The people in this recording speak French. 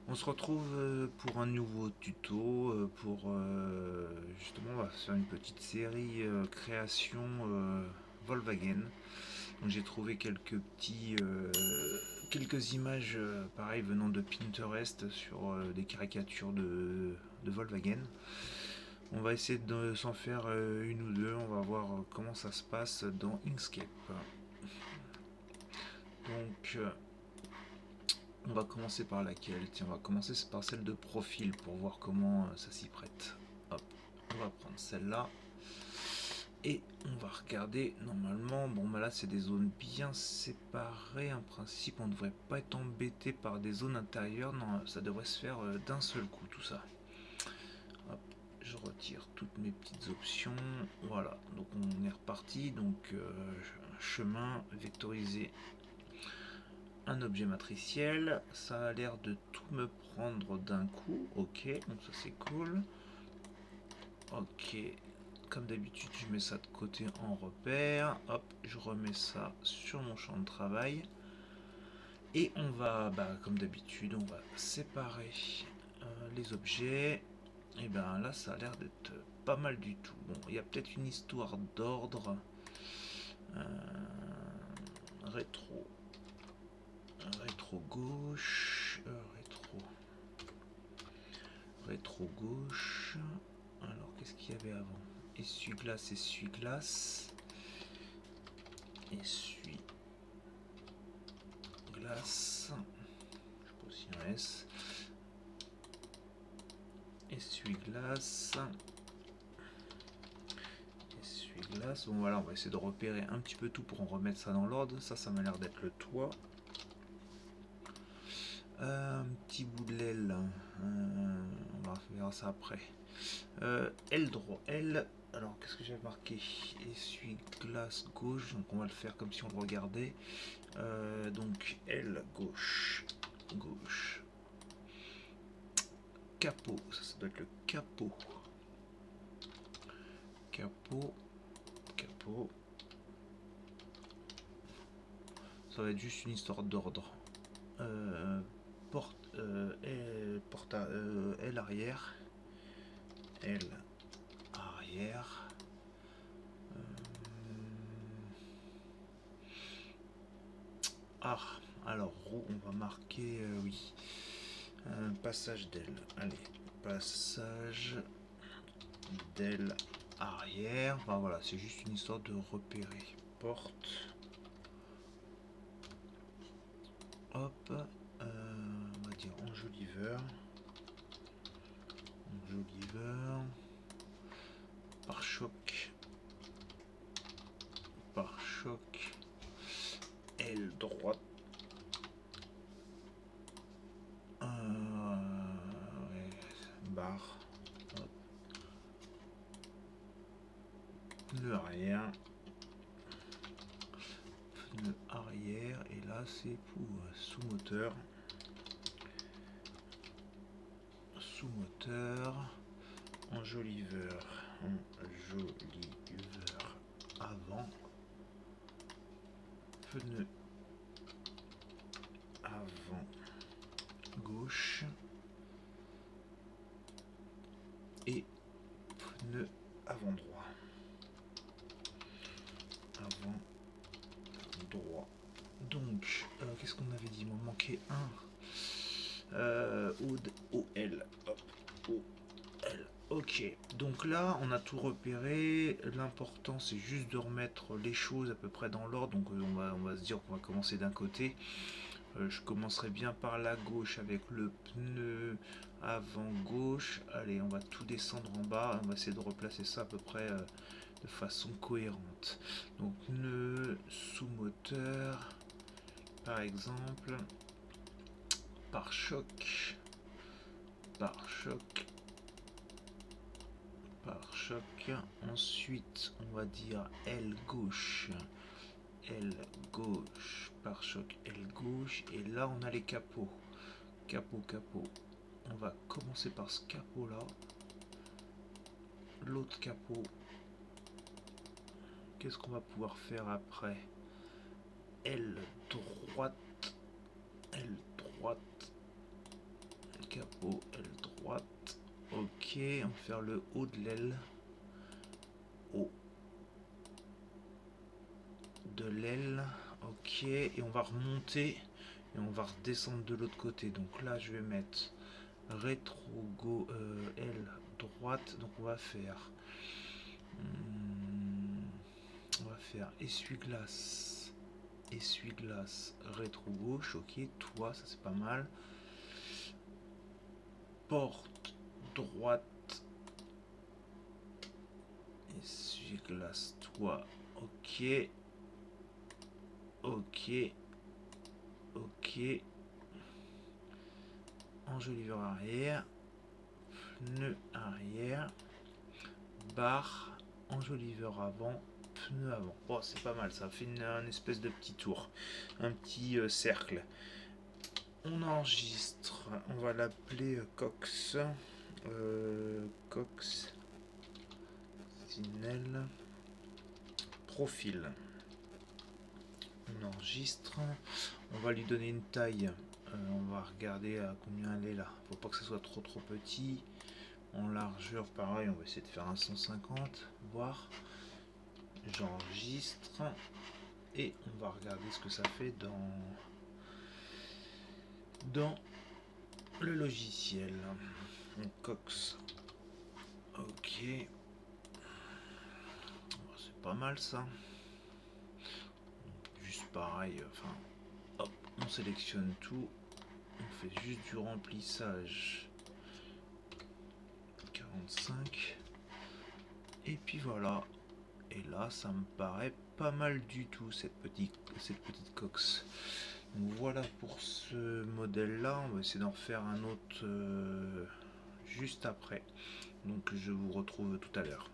On se retrouve pour un nouveau tuto, justement on va faire une petite série création Volkswagen. Donc j'ai trouvé quelques images pareil venant de Pinterest sur des caricatures de Volkswagen. On va essayer de s'en faire une ou deux, on va voir comment ça se passe dans Inkscape. Donc on va commencer par laquelle? Tiens, on va commencer par celle de profil pour voir comment ça s'y prête. Hop, on va prendre celle-là. Et on va regarder, normalement, bon bah là c'est des zones bien séparées. En principe, on ne devrait pas être embêté par des zones intérieures. Non, ça devrait se faire d'un seul coup tout ça. Hop, je retire toutes mes petites options. Voilà, donc on est reparti. Donc chemin vectorisé, un objet matriciel, ça a l'air de tout me prendre d'un coup, ok, donc ça c'est cool. Ok, comme d'habitude je mets ça de côté en repère, hop, je remets ça sur mon champ de travail. Et on va, comme d'habitude, on va séparer les objets. Et ben là ça a l'air d'être pas mal du tout. Bon, il y a peut-être une histoire d'ordre. Euh, rétro. Rétro gauche. Rétro gauche. Alors qu'est-ce qu'il y avait avant? Essuie-glace, essuie-glace. Essuie-glace. Je sais pas si un S. Essuie-glace. Essuie-glace. Bon voilà, on va essayer de repérer un petit peu tout pour en remettre ça dans l'ordre. Ça m'a l'air d'être le toit. Un petit bout de l'aile. On va faire ça après. L droit. L. Alors qu'est-ce que j'avais marqué? Essuie-glace gauche. Donc on va le faire comme si on le regardait. Donc L gauche. Gauche. Capot. Ça doit être le capot. Capot. Capot. Ça va être juste une histoire d'ordre. L arrière. L arrière. Ah, alors roue, on va marquer, oui. Passage d'aile. Allez, passage d'aile arrière. Enfin voilà, c'est juste une histoire de repérer. Porte. Hop. On va dire enjoliveur. Enjoliveur. Pare-choc. Pare-choc. Aile droite. Ouais, barre. Hop. Pneu arrière. Pneu arrière. Et là, c'est pour sous-moteur. Sous-moteur. Enjoliveur. Enjoliveur avant. Pneu avant gauche et pneu avant droit. Avant droit. Donc, qu'est-ce qu'on avait dit? Il m'en manquait un. OL. Hop. OL. Ok. Donc là, on a tout repéré. L'important, c'est juste de remettre les choses à peu près dans l'ordre. Donc, on va se dire qu'on va commencer d'un côté. Je commencerai bien par la gauche avec le pneu avant gauche. Allez, on va tout descendre en bas. On va essayer de replacer ça à peu près de façon cohérente. Donc pneu sous moteur, par exemple. Pare-choc. Pare-choc. Pare-choc. Ensuite, on va dire aile gauche. Aile gauche, pare-choc, aile gauche, et là on a les capots. Capot, capot. On va commencer par ce capot là. L'autre capot. Qu'est-ce qu'on va pouvoir faire après? Aile droite. Aile droite. capot, aile droite. Ok, on va faire le haut de l'aile. Haut de l'aile. Ok, et on va remonter et on va redescendre de l'autre côté. Donc là, je vais mettre rétro aile droite. Donc on va faire essuie-glace, rétro gauche. Ok, toi, ça c'est pas mal. Porte droite, essuie-glace, toi. Ok, ok, ok. Enjoliveur arrière, pneu arrière, barre, enjoliveur avant, pneu avant. Oh, c'est pas mal, ça fait une espèce de petit tour, un petit cercle. On enregistre, on va l'appeler Cox. Cox Sinel profil. On enregistre, on va lui donner une taille. On va regarder à combien elle est là. Faut pas que ce soit trop petit. En largeur, pareil, on va essayer de faire un 150, voir. J'enregistre et on va regarder ce que ça fait dans le logiciel. Donc, Cox. Ok. C'est pas mal ça. Juste pareil, enfin, hop, on sélectionne tout. On fait juste du remplissage. 45. Et puis voilà. Et là, ça me paraît pas mal du tout, cette petite Cox. Donc voilà pour ce modèle là. On va essayer d'en refaire un autre juste après. Donc je vous retrouve tout à l'heure.